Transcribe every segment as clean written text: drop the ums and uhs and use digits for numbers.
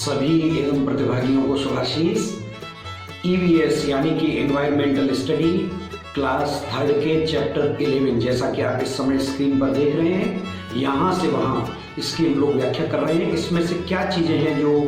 सभी एवं प्रतिभागियों को शुभाशीष। ईवीएस यानी कि एनवायरमेंटल स्टडी क्लास थर्ड के चैप्टर 11, जैसा कि आप इस समय स्क्रीन पर देख रहे हैं, यहाँ से वहाँ इसकी हम लोग व्याख्या कर रहे हैं। इसमें से क्या चीज़ें हैं जो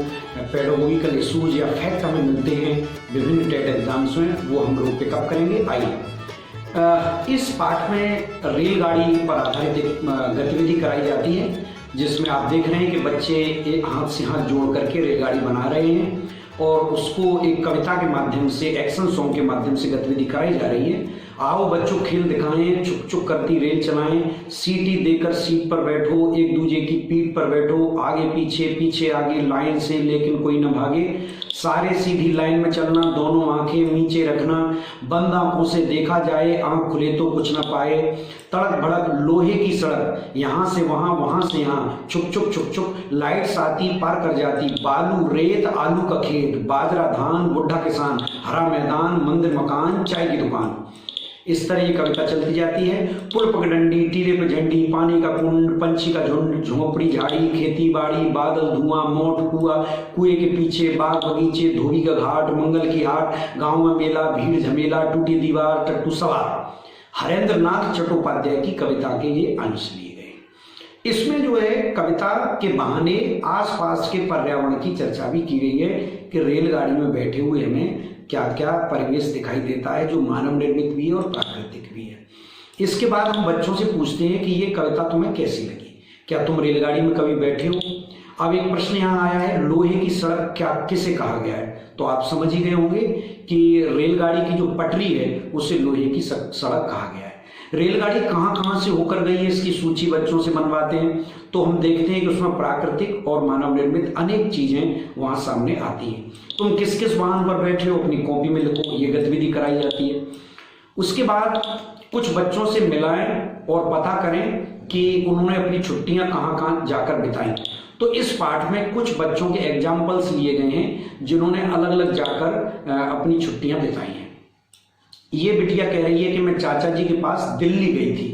पेडागोगिकल इशूज या फैक्ट हमें मिलते हैं विभिन्न टेट एग्जाम्स में, वो हम लोग पिकअप करेंगे। आइए, इस पाठ में रेलगाड़ी पर आधारित एक गतिविधि कराई जाती है, जिसमें आप देख रहे हैं कि बच्चे एक हाथ से हाथ जोड़ करके रेलगाड़ी बना रहे हैं और उसको एक कविता के माध्यम से, एक्शन सॉन्ग के माध्यम से गतिविधि कराई जा रही है। आओ बच्चों खेल दिखाएं, चुक चुक करती रेल चलाएं, सीटी देकर सीट पर बैठो, एक दूजे की पीठ पर बैठो, आगे पीछे पीछे आगे लाइन से लेकिन कोई न भागे, सारे सीधी लाइन में चलना, दोनों आंखें नीचे रखना, बंद आंखों से देखा जाए, आंख खुले तो कुछ न पाए, तड़क भड़क लोहे की सड़क, यहाँ से वहाँ वहाँ से यहाँ, छुक छुक छुक छुक लाइट्स आती पार कर जाती, बालू रेत आलू का खेत, बाजरा धान बुढ़ा किसान, हरा मैदान मंदिर मकान चाय की दुकान। इस तरह ये कविता चलती जाती है। पुल पगडंडी टीले पे झंडी, पानी का कुंड, पंछी का झुंड, झोंपड़ी झाड़ी, खेती बाड़ी, बादल धुआं, मोट कुआ, कुएं के पीछे बाग बगीचे, धोबी का घाट, मंगल की हाट, गांव में मेला, भीड़ झमेला, टूटी दीवार, टट्टू सवार। हरेंद्र नाथ चट्टोपाध्याय की कविता के ये अंश लिए गए। इसमें जो है कविता के बहाने आसपास के पर्यावरण की चर्चा भी की गई है कि रेलगाड़ी में बैठे हुए हमें क्या क्या परिवेश दिखाई देता है जो मानव निर्मित भी है और प्राकृतिक भी है। इसके बाद हम बच्चों से पूछते हैं कि ये कविता तुम्हें कैसी लगी, क्या तुम रेलगाड़ी में कभी बैठे हो। अब एक प्रश्न यहाँ आया है, लोहे की सड़क क्या किसे कहा गया है, तो आप समझ ही गए होंगे कि रेलगाड़ी की जो पटरी है उसे लोहे की सड़क कहा गया है। रेलगाड़ी कहाँ कहाँ से होकर गई है, इसकी सूची बच्चों से बनवाते हैं तो हम देखते हैं कि उसमें प्राकृतिक और मानव निर्मित अनेक चीजें वहां सामने आती हैं। तुम किस किस वाहन पर बैठे हो अपनी कॉपी में लिखो, ये गतिविधि कराई जाती है। उसके बाद कुछ बच्चों से मिलाएं और पता करें कि उन्होंने अपनी छुट्टियां कहाँ कहाँ जाकर बिताई। तो इस पाठ में कुछ बच्चों के एग्जाम्पल्स लिए गए हैं जिन्होंने अलग अलग जाकर अपनी छुट्टियां बिताई हैं। ये बिटिया कह रही है कि मैं चाचा जी के पास दिल्ली गई थी।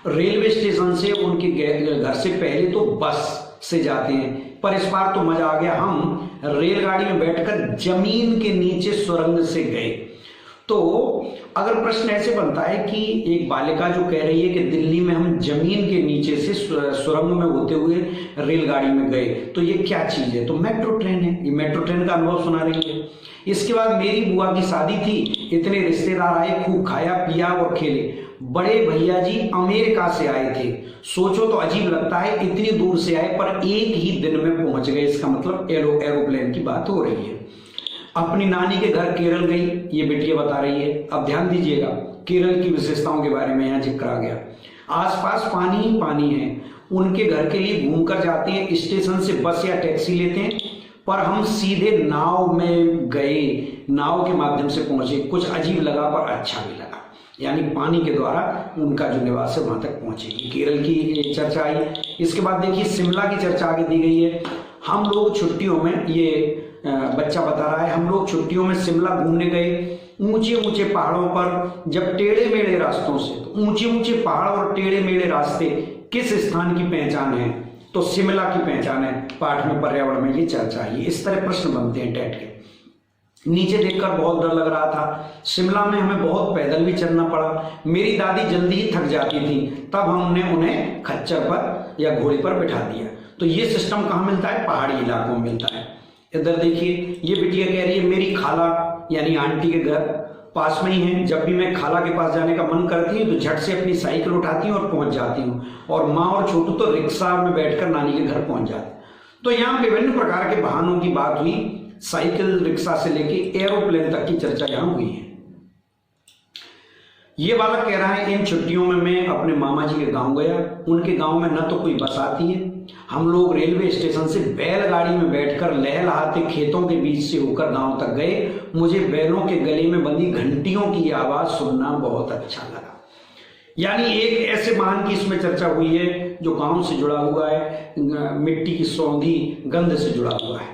रेलवे स्टेशन से उनके घर से पहले तो बस से जाते हैं, पर इस बार तो मजा आ गया, हम रेलगाड़ी में बैठकर जमीन के नीचे सुरंग से गए। तो अगर प्रश्न ऐसे बनता है कि एक बालिका जो कह रही है कि दिल्ली में हम जमीन के नीचे से सुरंग में होते हुए रेलगाड़ी में गए, तो ये क्या चीज है, तो मेट्रो ट्रेन है। ये मेट्रो ट्रेन का अनुभव सुना रही है। इसके बाद मेरी बुआ की शादी थी, इतने रिश्तेदार आए, खूब खाया पिया और खेले। बड़े भैया जी अमेरिका से आए थे, सोचो तो अजीब लगता है, इतनी दूर से आए पर एक ही दिन में पहुंच गए, इसका मतलब एरोप्लेन की बात हो रही है। अपनी नानी के घर केरल गई, ये बिटिया बता रही है। अब ध्यान दीजिएगा, केरल की विशेषताओं के बारे में यहाँ जिक्र आ गया। आसपास पानी ही पानी है, उनके घर के लिए घूमकर जाते हैं, स्टेशन से बस या टैक्सी लेते हैं, पर हम सीधे नाव में गए, नाव के माध्यम से पहुंचे। कुछ अजीब लगा पर अच्छा भी लगा, यानी पानी के द्वारा उनका जो निवास है वहां तक पहुंचे। केरल की चर्चा आई। इसके बाद देखिए शिमला की चर्चा आगे दी गई है। हम लोग छुट्टियों में, ये बच्चा बता रहा है, हम लोग छुट्टियों में शिमला घूमने गए। ऊंचे ऊंचे पहाड़ों पर जब टेढ़े मेढ़े रास्तों से, तो ऊंचे ऊंचे पहाड़ और टेढ़े मेढ़े रास्ते किस स्थान की पहचान है, तो शिमला की पहचान है। पाठ में पर्यावरण में ये चर्चा है। इस तरह प्रश्न बनते हैं टेट के। नीचे देखकर बहुत डर लग रहा था, शिमला में हमें बहुत पैदल भी चलना पड़ा, मेरी दादी जल्दी ही थक जाती थी, तब हमने उन्हें खच्चर पर या घोड़े पर बिठा दिया। तो ये सिस्टम कहाँ मिलता है, पहाड़ी इलाकों में मिलता है। इधर देखिए, ये बिटिया कह रही है मेरी खाला यानी आंटी के घर पास में ही है, जब भी मैं खाला के पास जाने का मन करती हूँ तो झट से अपनी साइकिल उठाती हूँ और पहुंच जाती हूँ, और माँ और छोटू तो रिक्शा में बैठकर नानी के घर पहुंच जाते। तो यहाँ विभिन्न प्रकार के वाहनों की बात हुई, साइकिल रिक्शा से लेके एरोप्लेन तक की चर्चा यहाँ हुई है। ये बालक कह रहा है इन छुट्टियों में मैं अपने मामा जी के गांव गया, उनके गांव में न तो कोई बस आती है, हम लोग रेलवे स्टेशन से बैलगाड़ी में बैठकर लहलहाते खेतों के बीच से होकर गांव तक गए। मुझे बैलों के गले में बंधी घंटियों की आवाज सुनना बहुत अच्छा लगा। यानी एक ऐसे वाहन की इसमें चर्चा हुई है जो गांव से जुड़ा हुआ है, मिट्टी की सौंधी गंध से जुड़ा हुआ है।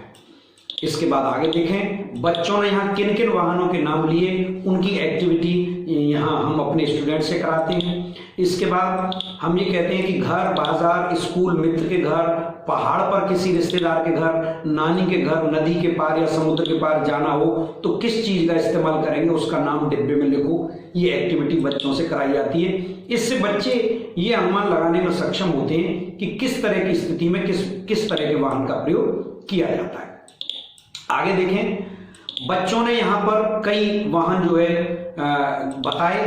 इसके बाद आगे देखें, बच्चों ने यहाँ किन किन वाहनों के नाम लिए, उनकी एक्टिविटी यहाँ हम अपने स्टूडेंट से कराते हैं। इसके बाद हम ये कहते हैं कि घर, बाजार, स्कूल, मित्र के घर, पहाड़ पर किसी रिश्तेदार के घर, नानी के घर, नदी के पार या समुद्र के पार जाना हो तो किस चीज का इस्तेमाल करेंगे, उसका नाम डिब्बे में लिखो। ये एक्टिविटी बच्चों से कराई जाती है। इससे बच्चे ये अनुमान लगाने में सक्षम होते हैं कि किस तरह की स्थिति में किस तरह के वाहन का प्रयोग किया जाता है। आगे देखें, बच्चों ने यहाँ पर कई वाहन जो है बताए,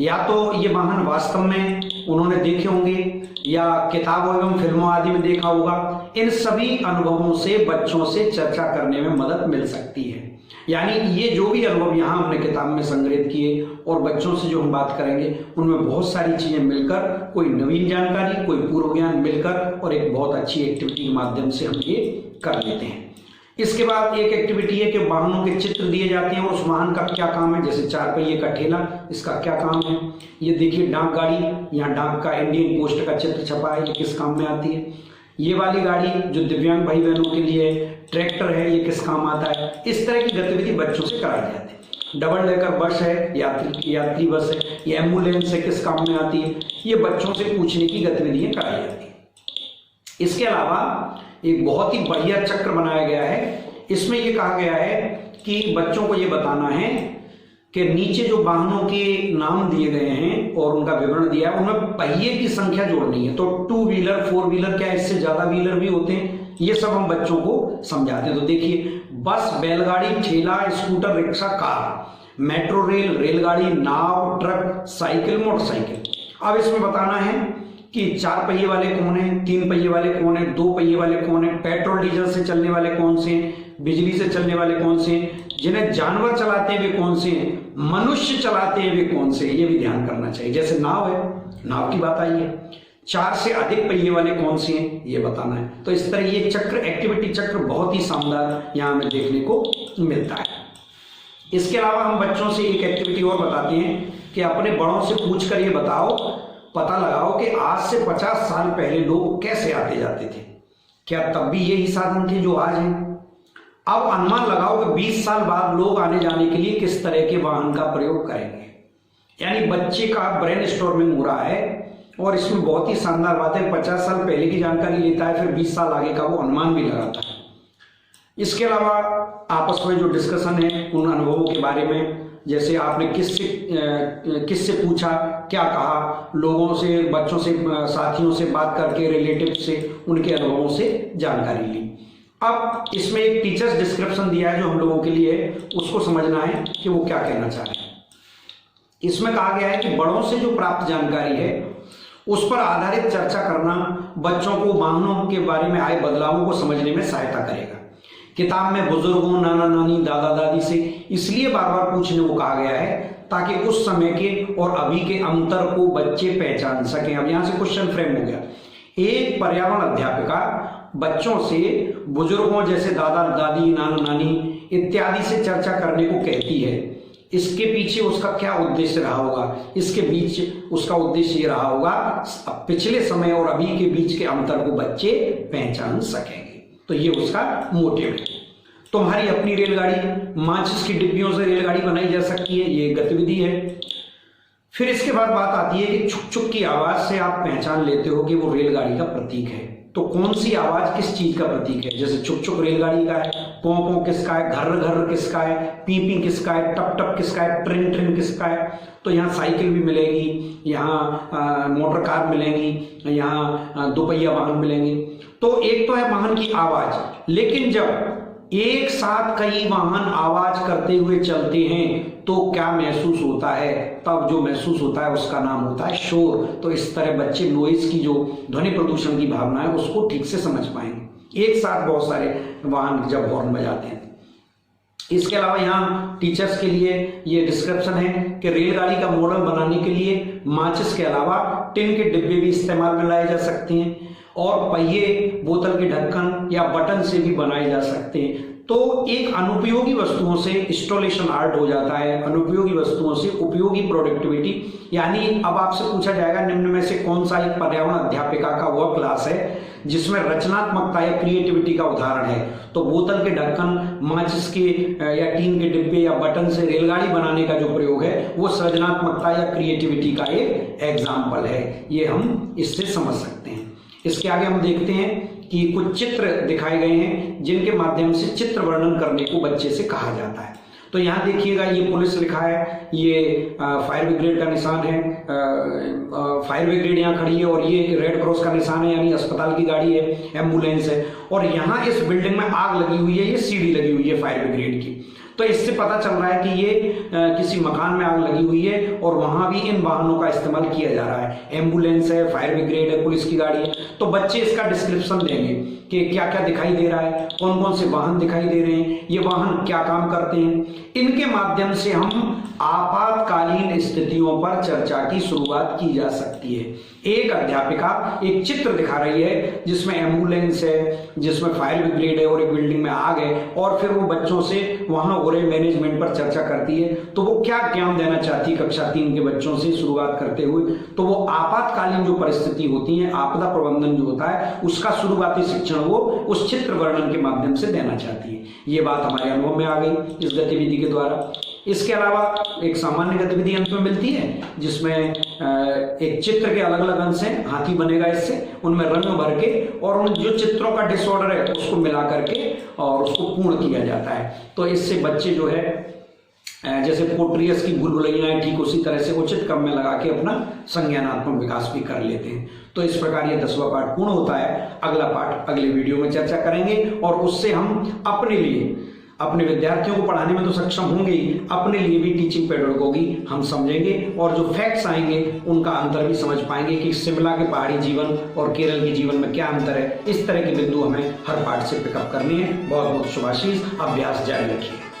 या तो ये वाहन वास्तव में उन्होंने देखे होंगे या किताबों एवं फिल्मों आदि में देखा होगा। इन सभी अनुभवों से बच्चों से चर्चा करने में मदद मिल सकती है। यानी ये जो भी अनुभव यहाँ हमने किताब में संग्रहित किए और बच्चों से जो हम बात करेंगे, उनमें बहुत सारी चीजें मिलकर कोई नवीन जानकारी, कोई पूर्व ज्ञान मिलकर और एक बहुत अच्छी एक्टिविटी के माध्यम से हम ये कर लेते हैं। इसके बाद एक एक्टिविटी है कि वाहनों के चित्र दिए जाते हैं और उस वाहन का क्या काम है। जैसे 4 पहिए का ठेला, इसका क्या काम है। ये देखिए डाक गाड़ी, यहाँ डाक का इंडियन पोस्ट का चित्र छपा है, ये किस काम में आती है। ये वाली गाड़ी जो दिव्यांग भाई बहनों के लिए ट्रैक्टर है, ये किस काम आता है। इस तरह की गतिविधि बच्चों से कराई जाती है। डबल डेकर बस है, यात्री बस है, ये एम्बुलेंस है, किस काम में आती है। ये बच्चों से पूछने की गतिविधियां कराई जाती है। इसके अलावा एक बहुत ही बढ़िया चक्र बनाया गया है। इसमें यह कहा गया है कि बच्चों को यह बताना है कि नीचे जो वाहनों के नाम दिए गए हैं और उनका विवरण दिया है, उनमें पहिए की संख्या जोड़नी है। तो 2 व्हीलर, 4 व्हीलर, क्या इससे ज्यादा व्हीलर भी होते हैं, ये सब हम बच्चों को समझाते हैं। तो देखिए, बस, बैलगाड़ी, ठेला, scooter, rickshaw, car, metro rail, रेलगाड़ी, नाव, ट्रक, साइकिल, मोटरसाइकिल। अब इसमें बताना है कि 4 पहिए वाले कौन हैं, 3 पहिए वाले कौन हैं, 2 पहिए वाले कौन हैं, पेट्रोल डीजल से चलने वाले कौन से हैं, बिजली से चलने वाले कौन से हैं, जिन्हें जानवर चलाते हैं वे कौन से हैं, मनुष्य चलाते हैं वे कौन से हैं, ये भी ध्यान करना चाहिए। जैसे नाव है, नाव की बात आई है। 4 से अधिक पहिए वाले कौन से हैं, ये बताना है। तो इस तरह ये चक्र, एक्टिविटी चक्र बहुत ही शानदार यहाँ हमें देखने को मिलता है। इसके अलावा हम बच्चों से एक एक्टिविटी और बताते हैं कि अपने बड़ों से पूछकर ये बताओ, पता लगाओ कि आज से 50 साल पहले लोग कैसे आते जाते थे। क्या तब भी यही साधन थे जो आज हैं? अब अनुमान लगाओ कि 20 साल बाद लोग आने जाने के लिए किस तरह के वाहन का प्रयोग करेंगे। यानी बच्चे का ब्रेन स्टॉर्मिंग हो रहा है और इसमें बहुत ही शानदार बात है। 50 साल पहले की जानकारी लेता है, फिर 20 साल आगे का वो अनुमान भी लगाता है। इसके अलावा आपस में जो डिस्कशन है उन अनुभवों के बारे में, जैसे आपने किससे पूछा, क्या कहा, लोगों से, बच्चों से, साथियों से बात करके, रिलेटिव से, उनके अनुभवों से जानकारी ली। अब इसमें एक टीचर्स डिस्क्रिप्शन दिया है जो हम लोगों के लिए है, उसको समझना है कि वो क्या कहना चाह रहे हैं। इसमें कहा गया है कि बड़ों से जो प्राप्त जानकारी है उस पर आधारित चर्चा करना बच्चों को वाहनों के बारे में आए बदलावों को समझने में सहायता करेगा। किताब में बुजुर्गों, नाना नानी, दादा दादी से इसलिए बार बार पूछने को कहा गया है ताकि उस समय के और अभी के अंतर को बच्चे पहचान सकें। अब यहां से क्वेश्चन फ्रेम हो गया। एक पर्यावरण अध्यापिका बच्चों से बुजुर्गों जैसे दादा दादी, नाना नानी इत्यादि से चर्चा करने को कहती है। इसके पीछे उसका क्या उद्देश्य रहा होगा? इसके बीच उसका उद्देश्य ये रहा होगा पिछले समय और अभी के बीच के अंतर को बच्चे पहचान सकेंगे। तो ये उसका मोटिव है। तुम्हारी अपनी रेलगाड़ी, माचिस की डिब्बियों से रेलगाड़ी बनाई जा सकती है, ये गतिविधि है। फिर इसके बाद बात आती है कि छुक छुक की आवाज से आप पहचान लेते हो कि वो रेलगाड़ी का प्रतीक है। तो कौन सी आवाज किस चीज का प्रतीक है? जैसे छुक छुक रेलगाड़ी का है, पों पों किसका है, घर घर किसका है, पी पी किसका है, टप टप किसका है, ट्रिन ट्रिन किसका है। तो यहाँ साइकिल भी मिलेगी, यहाँ मोटर कार मिलेंगी, यहाँ 2 पहिया वाहन मिलेंगे। तो एक तो है वाहन की आवाज, लेकिन जब एक साथ कई वाहन आवाज करते हुए चलते हैं तो क्या महसूस होता है? तब जो महसूस होता है उसका नाम होता है शोर। तो इस तरह बच्चे नॉइज की, जो ध्वनि प्रदूषण की भावना है, उसको ठीक से समझ पाएंगे। एक साथ बहुत सारे वाहन जब हॉर्न बजाते हैं। इसके अलावा यहाँ टीचर्स के लिए ये डिस्क्रिप्शन है कि रेलगाड़ी का मॉडल बनाने के लिए माचिस के अलावा टिन के डिब्बे भी इस्तेमाल में लाए जा सकते हैं और पहिए, बोतल के ढक्कन या बटन से भी बनाए जा सकते हैं। तो एक अनुपयोगी वस्तुओं से इंस्टॉलेशन आर्ट हो जाता है, अनुपयोगी वस्तुओं से उपयोगी प्रोडक्टिविटी। यानी अब आपसे पूछा जाएगा निम्न में से कौन सा एक पर्यावरण अध्यापिका का वह क्लास है जिसमें रचनात्मकता या क्रिएटिविटी का उदाहरण है। तो बोतल के ढक्कन, माचिस के या टीन के डिब्बे या बटन से रेलगाड़ी बनाने का जो प्रयोग है वो सृजनात्मकता या क्रिएटिविटी का एक एग्जाम्पल है। ये हम इससे समझ सकते हैं। इसके आगे हम देखते हैं कि कुछ चित्र दिखाए गए हैं जिनके माध्यम से चित्र वर्णन करने को बच्चे से कहा जाता है। तो यहाँ देखिएगा, ये पुलिस लिखा है, ये फायर ब्रिगेड का निशान है, फायर ब्रिगेड यहाँ खड़ी है, और ये रेड क्रॉस का निशान है, यानी अस्पताल की गाड़ी है, एम्बुलेंस है। और यहाँ इस बिल्डिंग में आग लगी हुई है, ये सीढ़ी लगी हुई है फायर ब्रिगेड की। तो इससे पता चल रहा है कि ये किसी मकान में आग लगी हुई है और वहां भी इन वाहनों का इस्तेमाल किया जा रहा है। एम्बुलेंस है, फायर ब्रिगेड है, पुलिस की गाड़ी है। तो बच्चे इसका डिस्क्रिप्शन देंगे कि क्या क्या दिखाई दे रहा है, कौन कौन से वाहन दिखाई दे रहे हैं, ये वाहन क्या काम करते हैं। इनके माध्यम से हम आपातकालीन स्थितियों पर चर्चा की शुरुआत की जा सकती है। एक अध्यापिका एक चित्र दिखा रही है जिसमें एम्बुलेंस है, जिसमें फायर ब्रिगेड है और एक बिल्डिंग में आग है, और फिर वो बच्चों से वहां हो रहे मैनेजमेंट पर चर्चा करती है। तो वो क्या ज्ञान देना चाहती है कक्षा 3 के बच्चों से शुरुआत करते हुए, तो वो आपातकालीन जो परिस्थिति होती है, आपदा प्रबंधन जो होता है, उसका शुरुआती शिक्षण वो उस चित्र वर्णन के माध्यम से देना चाहती है। ये बात हमारे अनुभव में आ गई इस गतिविधि के द्वारा। इसके अलावा एक सामान्य गतिविधि अंत में मिलती है जिसमें एक चित्र के अलग अलग अंश हैं, हाथी बनेगा इससे, उनमें रंग भर के और उन जो चित्रों का डिसऑर्डर है उसको मिला करके और उसको पूर्ण किया जाता है। तो इससे बच्चे जो है जैसे पोर्ट्रियस की भूल-भुलैया ठीक उसी तरह से उचित क्रम में लगा के अपना संज्ञानात्मक विकास भी कर लेते हैं। तो इस प्रकार ये 10वां पाठ पूर्ण होता है। अगला पाठ अगले वीडियो में चर्चा करेंगे और उससे हम अपने लिए, अपने विद्यार्थियों को पढ़ाने में तो सक्षम होंगे ही, अपने लिए भी टीचिंग पेडागोगी हम समझेंगे और जो फैक्ट्स आएंगे उनका अंतर भी समझ पाएंगे कि शिमला के पहाड़ी जीवन और केरल के जीवन में क्या अंतर है। इस तरह के बिंदु हमें हर पाठ से पिकअप करनी है। बहुत बहुत शुभाशीष, अभ्यास जारी रखिए।